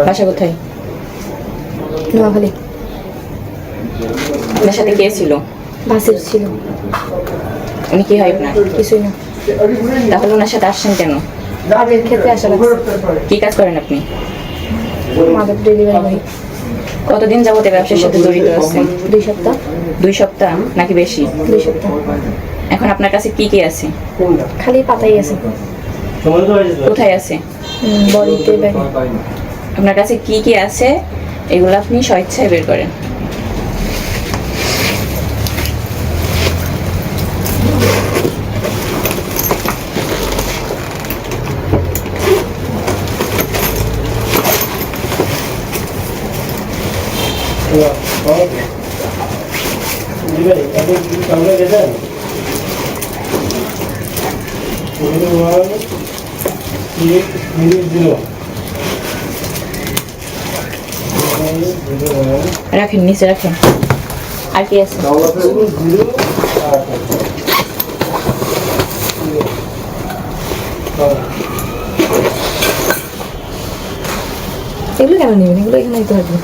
বাসা কোথায়? নোয়াখালী। আপনার সাথে কে ছিল? বাসের ছিল। উনি কি হয় আপনার? কিছুই না। তাহলে ওনার সাথে আসছেন কেন? কাজের ক্ষেত্রে আসা লাগছে। কি কাজ করেন আপনি? মাদক ডেলিভারি করি। কতদিন যাবত এই ব্যবসার সাথে জড়িত আছেন? 2 সপ্তাহ। 2 সপ্তাহ নাকি বেশি? 2 সপ্তাহ। এখন আপনার কাছে কি কি আছে? খালি পাতাই আছে। কোথায় আছে? বডিতে ব্যাগে। আপনার কাছে কি কি আছে এগুলো আপনি স্বেচ্ছায় বের করেন। রাখেন, নিচে রাখেন। আর কি আছে? এগুলো কেন নেবেন? এগুলো এখানে দিতে হবে।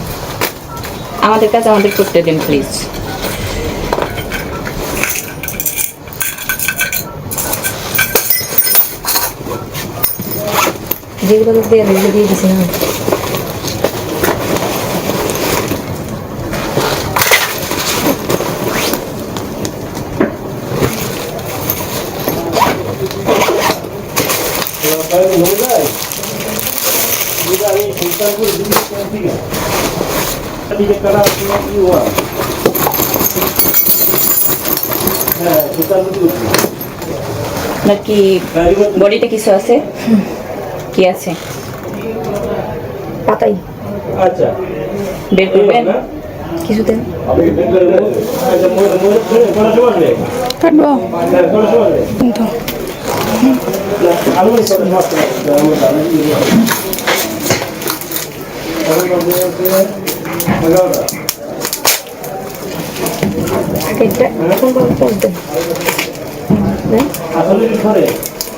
আমাদের কাজ আমাদের করতে দিন প্লিজ। যেগুলো দিয়ে এগুলো দিয়ে দিছি না। আপনার কি বডিতে কিছু আছে? কি আছে? পাতাই। আচ্ছা, বের করবেন? কিছুতে কাটবো কিন্তু এটা এখন বলতে চলতে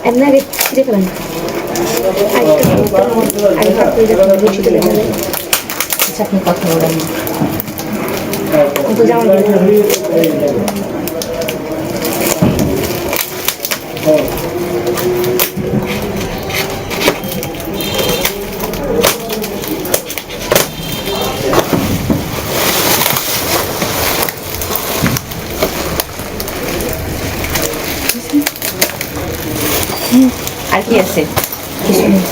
এমনি আগে ছিঁড়ে ফেলেন। আচ্ছা, আপনি কথা বলেন। তো যেমন আর কি আছে? কিছু নেই।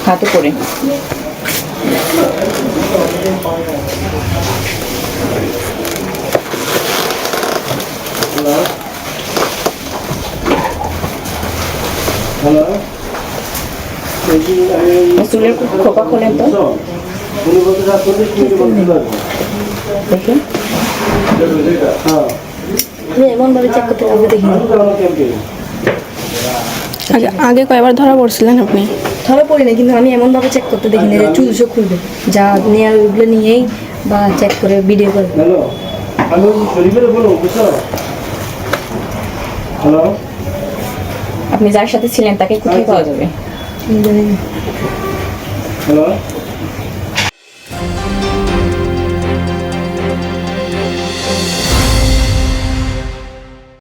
হাতে করে চুলের খোপা খোলেন তো দেখুন। আমি এমনভাবে চেক করতে কাউকে দেখিনি। আগে কয়বার ধরা পড়ছিলেন আপনি? ধরা পড়ি না, কিন্তু আমি এমনভাবে চেক করতে দেখিনি যে চুল সব খুলবে। যা নেওয়ার ওগুলো নিয়েই বা চেক করে ভিডিও করে। আপনি যার সাথে ছিলেন তাকে কোথায় পাওয়া যাবে? আমি জানি না। হ্যালো।